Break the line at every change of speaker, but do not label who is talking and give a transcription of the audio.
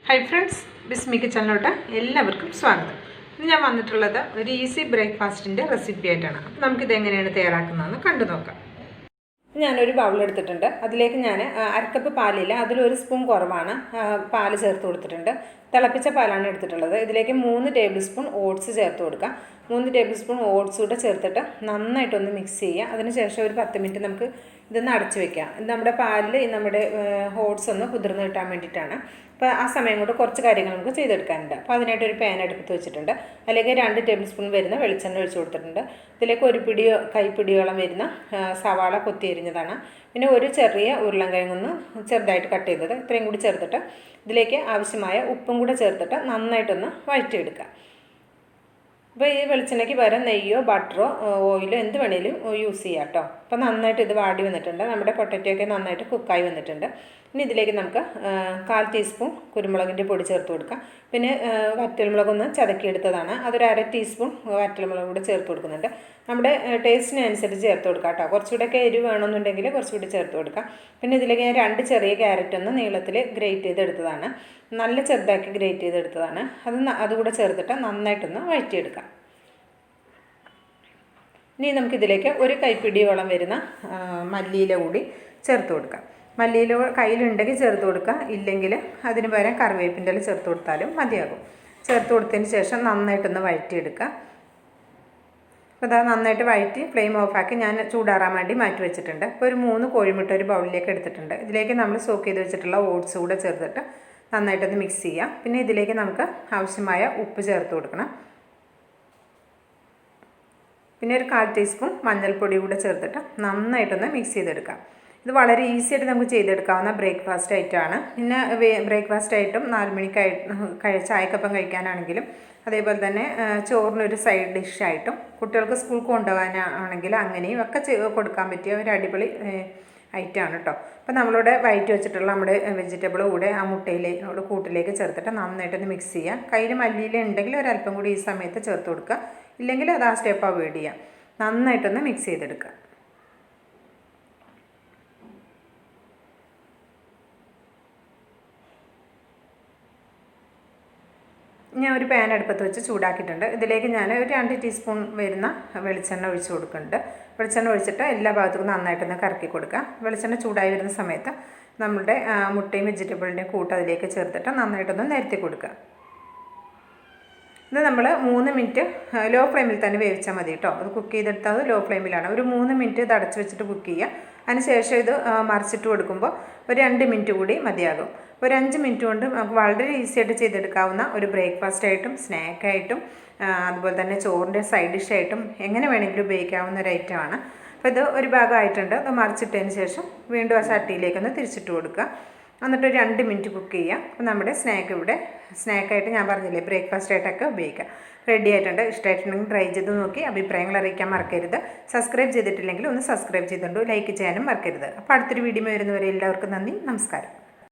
Hi friends, ബിസ്മിക്ക് ചാനലിലോട്ട് എല്ലാവർക്കും സ്വാഗതം. ഇന്ന് ഞാൻ വന്നിട്ടുള്ളത് ഒരു ഈസി ബ്രേക്ക്ഫാസ്റ്റിൻ്റെ റെസിപ്പി ആയിട്ടാണ്. അപ്പോൾ നമുക്കിത് എങ്ങനെയാണ് തയ്യാറാക്കുന്നതെന്ന് കണ്ടു നോക്കാം. ഞാനൊരു ബൗൾ എടുത്തിട്ടുണ്ട്. അതിലേക്ക് ഞാൻ അരക്കപ്പ് പാലില്ല, അതിലൊരു സ്പൂൺ കുറവാണ് പാല് ചേർത്ത് കൊടുത്തിട്ടുണ്ട്. തിളപ്പിച്ച പാലാണ് എടുത്തിട്ടുള്ളത്. ഇതിലേക്ക് 3 ടേബിൾ സ്പൂൺ ഓട്സ് ചേർത്ത് കൊടുക്കുക. 3 ടേബിൾ സ്പൂൺ ഓട്സ് കൂടെ ചേർത്തിട്ട് നന്നായിട്ടൊന്ന് മിക്സ് ചെയ്യുക. അതിനുശേഷം ഒരു 10 മിനിറ്റ് നമുക്ക് ഇതൊന്ന് അടച്ചു വയ്ക്കാം. നമ്മുടെ പാലിൽ നമ്മുടെ ഓട്സ് ഒന്ന് കുതിർന്ന് കിട്ടാൻ വേണ്ടിയിട്ടാണ്. അപ്പോൾ ആ സമയം കൊണ്ട് കുറച്ച് കാര്യങ്ങൾ നമുക്ക് ചെയ്തെടുക്കാനുണ്ട്. അപ്പോൾ അതിനായിട്ട് ഒരു പാൻ എടുത്ത് വെച്ചിട്ടുണ്ട്. അതിലേക്ക് 2 ടേബിൾ സ്പൂൺ വരുന്ന വെളിച്ചെണ്ണ ഒഴിച്ച് കൊടുത്തിട്ടുണ്ട്. ഇതിലേക്ക് ഒരു കൈപ്പിടിയോളം വരുന്ന സവാള കൊത്തി എരിഞ്ഞതാണ്. പിന്നെ ഒരു ചെറിയ ഉരുളൻകിഴങ്ങൊന്ന് ചെറുതായിട്ട് കട്ട് ചെയ്തത്, ഇത്രയും കൂടി ചേർത്തിട്ട് ഇതിലേക്ക് ആവശ്യമായ ഉപ്പും കൂടെ ചേർത്തിട്ട് നന്നായിട്ടൊന്ന് വഴറ്റിയെടുക്കുക. അപ്പോൾ ഈ വെളിച്ചെണ്ണയ്ക്ക് പകരം നെയ്യോ ബട്ടറോ ഓയിലോ എന്ത് വേണേലും യൂസ് ചെയ്യാം കേട്ടോ. അപ്പോൾ നന്നായിട്ട് ഇത് വാടി വന്നിട്ടുണ്ട്. നമ്മുടെ പൊട്ടറ്റോയൊക്കെ നന്നായിട്ട് കുക്കായി വന്നിട്ടുണ്ട്. ഇനി ഇതിലേക്ക് നമുക്ക് 1/4 ടീസ്പൂൺ കുരുമുളകിൻ്റെ പൊടി ചേർത്ത് കൊടുക്കാം. പിന്നെ വറ്റൽമുളകൊന്ന് ചതക്കിയെടുത്തതാണ്, അതൊരു 1/2 ടീസ്പൂൺ വറ്റൽമുളക് കൂടി ചേർത്ത് കൊടുക്കുന്നുണ്ട്. നമ്മുടെ ടേസ്റ്റിനനുസരിച്ച് ചേർത്ത് കൊടുക്കാം കേട്ടോ. കുറച്ചുകൂടെയൊക്കെ എരിവ് വേണമെന്നുണ്ടെങ്കിൽ കുറച്ചുകൂടി ചേർത്ത് കൊടുക്കാം. പിന്നെ ഇതിലേക്ക് ഞാൻ 2 ചെറിയ ക്യാരറ്റ് ഒന്ന് നീളത്തിൽ ഗ്രേറ്റ് ചെയ്തെടുത്തതാണ്, നല്ല ചെറുതാക്കി ഗ്രേറ്റ് ചെയ്തെടുത്തതാണ്. അതുകൂടെ ചേർത്തിട്ട് നന്നായിട്ടൊന്ന് വഴറ്റിയെടുക്കാം. ഇനി നമുക്കിതിലേക്ക് ഒരു കൈപ്പിടിയോളം വരുന്ന മല്ലിയില കൂടി ചേർത്ത് കൊടുക്കാം. മല്ലിയില കയ്യിലുണ്ടെങ്കിൽ ചേർത്ത് കൊടുക്കുക, ഇല്ലെങ്കിൽ അതിന് പകരം കറിവേപ്പിൻ്റെ ഇല ചേർത്ത് കൊടുത്താലും മതിയാകും. ചേർത്ത് കൊടുത്തതിന് ശേഷം നന്നായിട്ടൊന്ന് വഴറ്റിയെടുക്കുക. അപ്പോൾ അത് നന്നായിട്ട് വഴറ്റി ഫ്ലെയിം ഓഫാക്കി ഞാൻ ചൂടാറാൻ വേണ്ടി മാറ്റി വെച്ചിട്ടുണ്ട്. അപ്പോൾ ഒരു 3 കോഴിമുട്ട ഒരു ബൗളിലേക്ക് എടുത്തിട്ടുണ്ട്. ഇതിലേക്ക് നമ്മൾ സോക്ക് ചെയ്ത് വെച്ചിട്ടുള്ള ഓട്സ് കൂടെ ചേർത്തിട്ട് നന്നായിട്ടൊന്ന് മിക്സ് ചെയ്യാം. പിന്നെ ഇതിലേക്ക് നമുക്ക് ആവശ്യമായ ഉപ്പ് ചേർത്ത് കൊടുക്കണം. പിന്നെ ഒരു 1/4 ടീസ്പൂൺ മഞ്ഞൾപ്പൊടി കൂടെ ചേർത്തിട്ട് നന്നായിട്ടൊന്ന് മിക്സ് ചെയ്തെടുക്കാം. ഇത് വളരെ ഈസി ആയിട്ട് നമുക്ക് ചെയ്തെടുക്കാവുന്ന ബ്രേക്ക്ഫാസ്റ്റ് ഐറ്റമാണ്. പിന്നെ ബ്രേക്ക്ഫാസ്റ്റ് ആയിട്ടും 4 മണിക്ക് ചായക്കൊപ്പം കഴിക്കാനാണെങ്കിലും, അതേപോലെ തന്നെ ചോറിനൊരു സൈഡ് ഡിഷായിട്ടും, കുട്ടികൾക്ക് സ്കൂൾക്ക് കൊണ്ടുപോകാനാണെങ്കിൽ അങ്ങനെയും ഒക്കെ കൊടുക്കാൻ പറ്റിയ ഒരു അടിപൊളി ഐറ്റമാണ് കേട്ടോ. അപ്പോൾ നമ്മളിവിടെ വഴറ്റി വെച്ചിട്ടുള്ള നമ്മുടെ വെജിറ്റബിൾ കൂടെ ആ മുട്ടയിലേക്ക് കൂട്ടിലേക്ക് ചേർത്തിട്ട് നന്നായിട്ടൊന്ന് മിക്സ് ചെയ്യാം. കയ്യിൽ മല്ലിയില ഉണ്ടെങ്കിൽ ഒരല്പം കൂടി ഈ സമയത്ത് ചേർത്ത് കൊടുക്കുക, ഇല്ലെങ്കിൽ അത് ആ സ്റ്റെപ്പ് അവോയ്ഡ് ചെയ്യാം. നന്നായിട്ടൊന്ന് മിക്സ് ചെയ്തെടുക്കുക. ഞാൻ ഒരു പാൻ അടുപ്പത്ത് വെച്ച് ചൂടാക്കിയിട്ടുണ്ട്. ഇതിലേക്ക് ഞാൻ ഒരു 2 ടീസ്പൂൺ വരുന്ന വെളിച്ചെണ്ണ ഒഴിച്ച് കൊടുക്കുന്നുണ്ട്. വെളിച്ചെണ്ണ ഒഴിച്ചിട്ട് എല്ലാ ഭാഗത്തും നന്നായിട്ടൊന്ന് കറക്കി കൊടുക്കുക. വെളിച്ചെണ്ണ ചൂടായി വരുന്ന സമയത്ത് നമ്മളുടെ മുട്ടയും വെജിറ്റബിളിൻ്റെയും കൂട്ട് അതിലേക്ക് ചേർത്തിട്ട് നന്നായിട്ടൊന്ന് നിരത്തി കൊടുക്കുക. ഇത് നമ്മൾ 3 മിനിറ്റ് ലോ ഫ്ലെയിമിൽ തന്നെ വേവിച്ചാൽ മതി കേട്ടോ. അത് കുക്ക് ചെയ്തെടുത്താൽ അത് ലോ ഫ്ലെയിമിലാണ്. ഒരു 3 മിനിറ്റ് ഇത് അടച്ച് വെച്ചിട്ട് കുക്ക് ചെയ്യുക. അതിനുശേഷം ഇത് മറിച്ചിട്ട് കൊടുക്കുമ്പോൾ ഒരു 2 മിനിറ്റ് കൂടി മതിയാകും. ഒരു 5 മിനിറ്റ് കൊണ്ട് നമുക്ക് വളരെ ഈസി ആയിട്ട് ചെയ്തെടുക്കാവുന്ന ഒരു ബ്രേക്ക്ഫാസ്റ്റ് ആയിട്ടും സ്നാക്കായിട്ടും അതുപോലെ തന്നെ ചോറിൻ്റെ സൈഡ് ഡിഷായിട്ടും എങ്ങനെ വേണമെങ്കിലും ഉപയോഗിക്കാവുന്ന ഒരു ഐറ്റമാണ്. അപ്പോൾ ഇത് ഒരു ഭാഗമായിട്ടുണ്ട്. അത് മറിച്ചിട്ടതിന് ശേഷം വീണ്ടും ആ ചട്ടിയിലേക്കൊന്ന് തിരിച്ചിട്ട് കൊടുക്കുക. എന്നിട്ട് ഒരു 2 മിനിറ്റ് കുക്ക് ചെയ്യുക. അപ്പോൾ നമ്മുടെ സ്നാക്കായിട്ട് ഞാൻ പറഞ്ഞില്ലേ, ബ്രേക്ക്ഫാസ്റ്റ് ആയിട്ടൊക്കെ ഉപയോഗിക്കാം. റെഡി ആയിട്ടുണ്ട്. ഇഷ്ടമായിട്ടുണ്ടെങ്കിൽ ട്രൈ ചെയ്ത് നോക്കി അഭിപ്രായങ്ങൾ അറിയിക്കാൻ മറക്കരുത്. സബ്സ്ക്രൈബ് ചെയ്തിട്ടില്ലെങ്കിൽ ഒന്ന് സബ്സ്ക്രൈബ് ചെയ്തിട്ടുണ്ട്, ലൈക്ക് ചെയ്യാനും മറക്കരുത്. അപ്പോൾ അടുത്തൊരു വീഡിയോ വരുന്നവരെ എല്ലാവർക്കും നന്ദി, നമസ്കാരം.